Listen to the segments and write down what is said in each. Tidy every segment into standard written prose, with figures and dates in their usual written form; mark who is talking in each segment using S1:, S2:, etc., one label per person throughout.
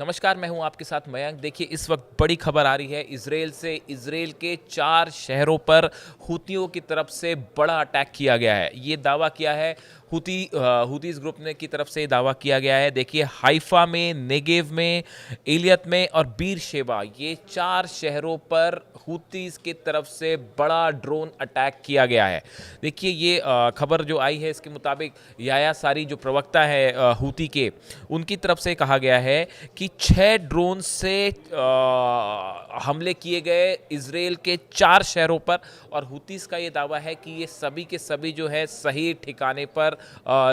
S1: नमस्कार, मैं हूं आपके साथ मयंक। देखिए, इस वक्त बड़ी खबर आ रही है इजराइल से। इजराइल के 4 शहरों पर हुतियों की तरफ से बड़ा अटैक किया गया है। ये दावा किया है हुतीज ग्रुप ने की तरफ से दावा किया गया है। देखिए, हाइफा में, नेगेव में, एलियत में और बीर शेबा, ये 4 शहरों पर हुतीज की तरफ से बड़ा ड्रोन अटैक किया गया है। देखिए, ये खबर जो आई है इसके मुताबिक याया सारी जो प्रवक्ता है हुती के, उनकी तरफ से कहा गया है कि 6 ड्रोन से हमले किए गए इजराइल के 4 शहरों पर। और हुतीस का ये दावा है कि ये सभी के सभी जो है सही ठिकाने पर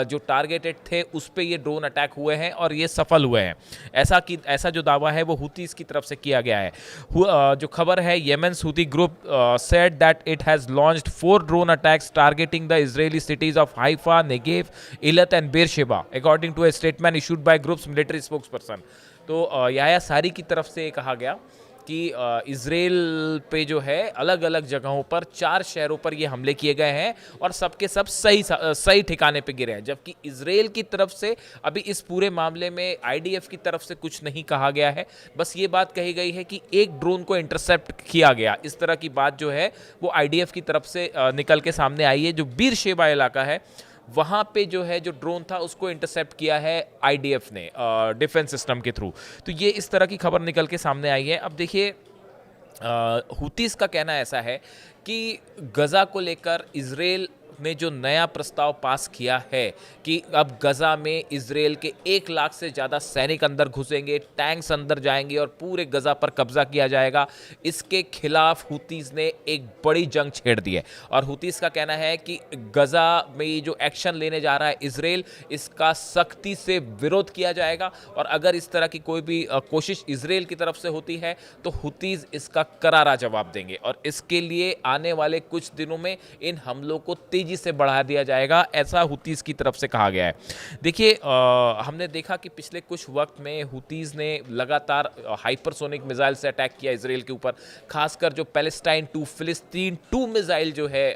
S1: जो टारगेटेड थे उस पे ये ड्रोन अटैक हुए हैं और ये सफल हुए हैं। ऐसा जो दावा है वो हुतीस की तरफ से किया गया है। जो खबर है, येमेन्स हुती group said that it has launched 4 drone attacks targeting the Israeli cities of Haifa, Negev, Eilat and Beersheba, according to a statement issued by group's military spokesperson। तो याया सारी की तरफ से कहा गया कि इजराइल पे जो है अलग अलग जगहों पर 4 शहरों पर ये हमले किए गए हैं और सबके सब सही ठिकाने पे गिरे हैं। जबकि इजराइल की तरफ से अभी इस पूरे मामले में आईडीएफ की तरफ से कुछ नहीं कहा गया है। बस ये बात कही गई है कि एक ड्रोन को इंटरसेप्ट किया गया। इस तरह की बात जो है वो आईडीएफ की तरफ से निकल के सामने आई है। जो बीर शेबा इलाका है वहाँ पे जो है जो ड्रोन था उसको इंटरसेप्ट किया है आईडीएफ ने डिफेंस सिस्टम के थ्रू। तो ये इस तरह की खबर निकल के सामने आई है। अब देखिए, हुतीस का कहना ऐसा है कि गजा को लेकर इजराइल ने जो नया प्रस्ताव पास किया है कि अब गजा में इजराइल के 1 लाख से ज़्यादा सैनिक अंदर घुसेंगे, टैंक्स अंदर जाएंगे और पूरे गजा पर कब्जा किया जाएगा, इसके खिलाफ हुतीस ने एक बड़ी जंग छेड़ दी है। और हुतीस का कहना है कि गजा में ये जो एक्शन लेने जा रहा है इजराइल, इसका सख्ती से विरोध किया जाएगा। और अगर इस तरह की कोई भी कोशिश इजराइल की तरफ से होती है तो हुतीस इसका करारा जवाब देंगे और इसके लिए आने वाले कुछ दिनों में इन हमलों को तेजी से बढ़ा दिया जाएगा, ऐसा हुतीज की तरफ से कहा गया है। देखिए, हमने देखा कि पिछले कुछ वक्त में हुतीज ने लगातार हाइपरसोनिक मिसाइल से अटैक किया इजराइल के ऊपर। खासकर जो पैलेस्टाइन टू फिलिस्तीन 2 मिसाइल जो है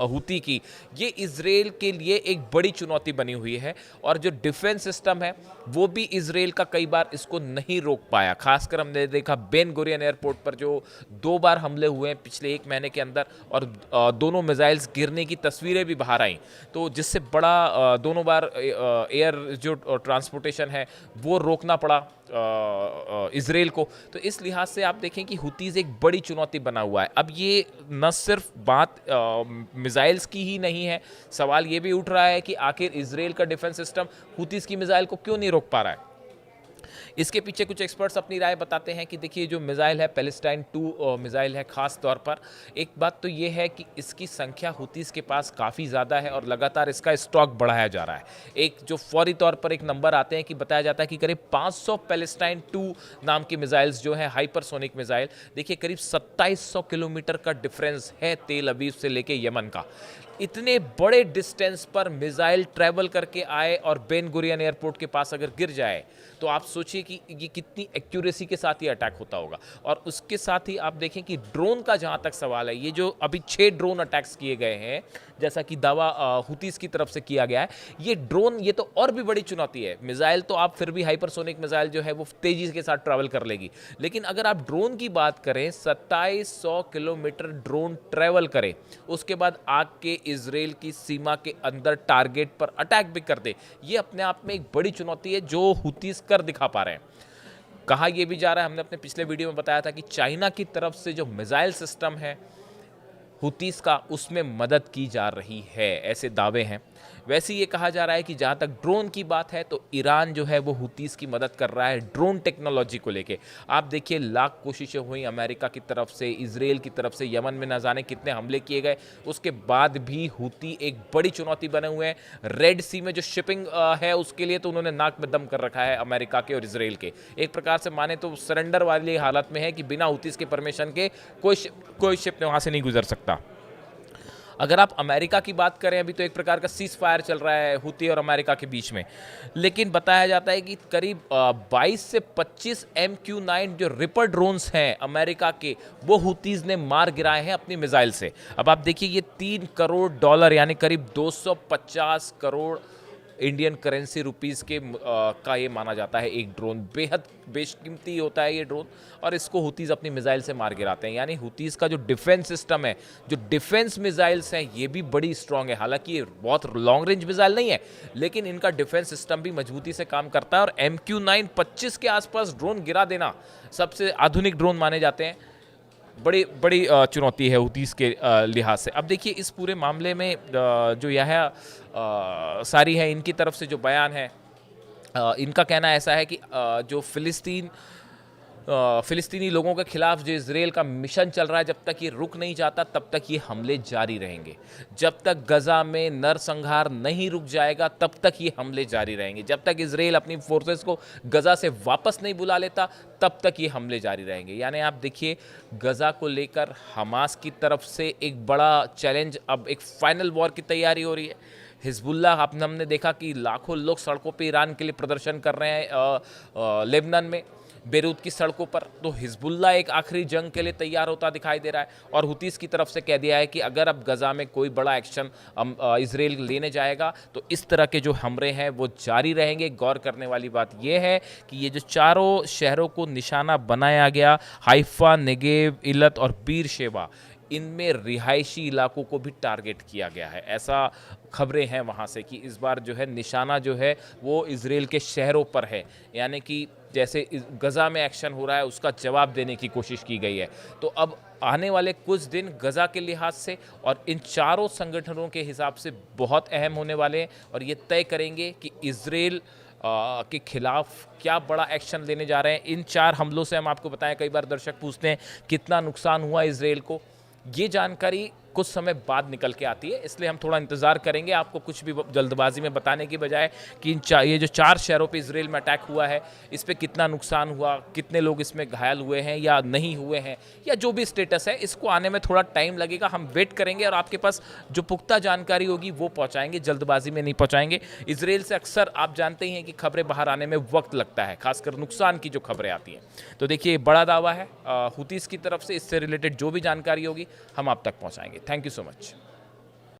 S1: हुती की, ये इजराइल के लिए एक बड़ी चुनौती बनी हुई है। और जो डिफेंस सिस्टम है वो भी इजराइल का कई बार इसको नहीं रोक पाया। खासकर हमने देखा बेन गुरियन एयरपोर्ट पर जो 2 बार हमले हुए हैं पिछले 1 महीने के अंदर और दोनों मिसाइल्स गिरने की तस्वीरें भी बाहर आई। तो जिससे बड़ा दोनों बार एयर जो ट्रांसपोर्टेशन है वो रोकना पड़ा इजराइल को। तो इस लिहाज से आप देखें कि हुतीज एक बड़ी चुनौती बना हुआ है। अब ये न सिर्फ बात मिसाइल्स की ही नहीं है, सवाल ये भी उठ रहा है कि आखिर इजराइल का डिफेंस सिस्टम हुतीज की मिसाइल को क्यों नहीं रोक पा रहा है। इसके पीछे कुछ एक्सपर्ट्स अपनी राय बताते हैं कि देखिए, जो मिसाइल है पैलेस्टाइन 2 मिसाइल है, खास तौर पर एक बात तो ये है कि इसकी संख्या हुतीस के पास काफ़ी ज़्यादा है और लगातार इसका स्टॉक बढ़ाया जा रहा है। एक जो फौरी तौर पर एक नंबर आते हैं कि बताया जाता है कि करीब 500 पैलेस्टाइन 2 नाम की मिसाइल्स जो हैं हाइपरसोनिक मिसाइल, देखिए करीब 2700 किलोमीटर का डिफरेंस है तेल अवीव से लेके यमन का। इतने बड़े डिस्टेंस पर मिसाइल ट्रैवल करके आए और बेन गुरियन एयरपोर्ट के पास अगर गिर जाए तो आप सोचिए कि ये कितनी एक्यूरेसी के साथ ये अटैक होता होगा। और उसके साथ ही आप देखें कि ड्रोन का जहाँ तक सवाल है, ये जो अभी 6 ड्रोन अटैक्स किए गए हैं, जैसा कि दावा हुतीस की तरफ से किया गया है, ये ड्रोन ये तो और भी बड़ी चुनौती है। मिसाइल तो आप फिर भी हाइपरसोनिक मिसाइल जो है वो तेजी के साथ ट्रैवल कर लेगी, लेकिन अगर आप ड्रोन की बात करें, 2700 किलोमीटर ड्रोन ट्रैवल करे, उसके बाद आके इजराइल की सीमा के अंदर टारगेट पर अटैक भी कर दे, ये अपने आप में एक बड़ी चुनौती है जो हुतीस कर दिखा पा रहे हैं। कहा यह भी जा रहा है, हमने अपने पिछले वीडियो में बताया था कि चाइना की तरफ से जो मिसाइल सिस्टम है हुतीस का, उसमें मदद की जा रही है, ऐसे दावे हैं। वैसे ये कहा जा रहा है कि जहाँ तक ड्रोन की बात है तो ईरान जो है वो हुतीस की मदद कर रहा है ड्रोन टेक्नोलॉजी को लेके। आप देखिए, लाख कोशिशें हुई अमेरिका की तरफ से, इजराइल की तरफ से, यमन में न जाने कितने हमले किए गए, उसके बाद भी हुती एक बड़ी चुनौती बने हुए हैं। रेड सी में जो शिपिंग है उसके लिए तो उन्होंने नाक में दम कर रखा है अमेरिका के और इजराइल के। एक प्रकार से माने तो सरेंडर वाली हालत में है कि बिना हुतीस के परमिशन के कोई शिप वहाँ से नहीं गुजर सकता। अगर आप अमेरिका की बात करें, अभी तो एक प्रकार का सीज फायर चल रहा है हुती और अमेरिका के बीच में, लेकिन बताया जाता है कि करीब 22 से 25 MQ-9 जो रिपर ड्रोन्स हैं अमेरिका के, वो हुतीज ने मार गिराए हैं अपनी मिसाइल से। अब आप देखिए, ये $3 करोड़ यानी करीब 250 करोड़ इंडियन करेंसी रुपीज़ के का ये माना जाता है एक ड्रोन। बेहद बेशकीमती होता है ये ड्रोन और इसको हुतीज़ अपनी मिसाइल से मार गिराते हैं। यानी हुतीज़ का जो डिफेंस सिस्टम है, जो डिफेंस मिसाइल्स हैं, ये भी बड़ी स्ट्रांग है। हालांकि ये बहुत लॉन्ग रेंज मिसाइल नहीं है, लेकिन इनका डिफेंस सिस्टम भी मजबूती से काम करता है और MQ-9 25 के आसपास ड्रोन गिरा देना सबसे आधुनिक ड्रोन माने जाते हैं। बड़ी बड़ी चुनौती है हुतीज़ के लिहाज से। अब देखिए इस पूरे मामले में जो यह सारी है इनकी तरफ से जो बयान है, इनका कहना ऐसा है कि जो फ़िलिस्तीनी लोगों के खिलाफ जो इजराइल का मिशन चल रहा है, जब तक ये रुक नहीं जाता तब तक ये हमले जारी रहेंगे। जब तक गजा में नरसंहार नहीं रुक जाएगा तब तक ये हमले जारी रहेंगे। जब तक इजराइल अपनी फोर्सेस को गजा से वापस नहीं बुला लेता तब तक ये हमले जारी रहेंगे। यानी आप देखिए गजा को लेकर हमास की तरफ से एक बड़ा चैलेंज, अब एक फाइनल वॉर की तैयारी हो रही है। हिजबुल्लाह, हमने देखा कि लाखों लोग सड़कों पे ईरान के लिए प्रदर्शन कर रहे हैं लेबनान में, बेरूत की सड़कों पर। तो हिजबुल्लाह एक आखिरी जंग के लिए तैयार होता दिखाई दे रहा है और हुतीज़ की तरफ से कह दिया है कि अगर अब गजा में कोई बड़ा एक्शन इजराइल लेने जाएगा तो इस तरह के जो हमले हैं वो जारी रहेंगे। गौर करने वाली बात यह है कि ये जो चारों शहरों को निशाना बनाया गया, हाइफा, नेगेव, इलत और बीर शेबा, इनमें रिहायशी इलाकों को भी टारगेट किया गया है। ऐसा खबरें हैं वहाँ से कि इस बार जो है निशाना जो है वो इजराइल के शहरों पर है। यानी कि जैसे गजा में एक्शन हो रहा है उसका जवाब देने की कोशिश की गई है। तो अब आने वाले कुछ दिन गजा के लिहाज से और इन चारों संगठनों के हिसाब से बहुत अहम होने वाले हैं और ये तय करेंगे कि इजराइल के खिलाफ क्या बड़ा एक्शन लेने जा रहे हैं। इन 4 हमलों से हम आपको बताएं, कई बार दर्शक पूछते हैं कितना नुकसान हुआ इजराइल को, ये जानकारी कुछ समय बाद निकल के आती है, इसलिए हम थोड़ा इंतज़ार करेंगे आपको कुछ भी जल्दबाजी में बताने की बजाय कि ये जो 4 शहरों पे इजराइल में अटैक हुआ है इस पे कितना नुकसान हुआ, कितने लोग इसमें घायल हुए हैं या नहीं हुए हैं, या जो भी स्टेटस है, इसको आने में थोड़ा टाइम लगेगा। हम वेट करेंगे और आपके पास जो पुख्ता जानकारी होगी वो पहुँचाएंगे, जल्दबाजी में नहीं पहुँचाएंगे। इजराइल से अक्सर आप जानते ही हैं कि खबरें बाहर आने में वक्त लगता है, खासकर नुकसान की जो खबरें आती हैं। तो देखिए बड़ा दावा है हुतीज़ की तरफ से, इससे रिलेटेड जो भी जानकारी होगी हम आप तक पहुँचाएंगे। Thank you so much.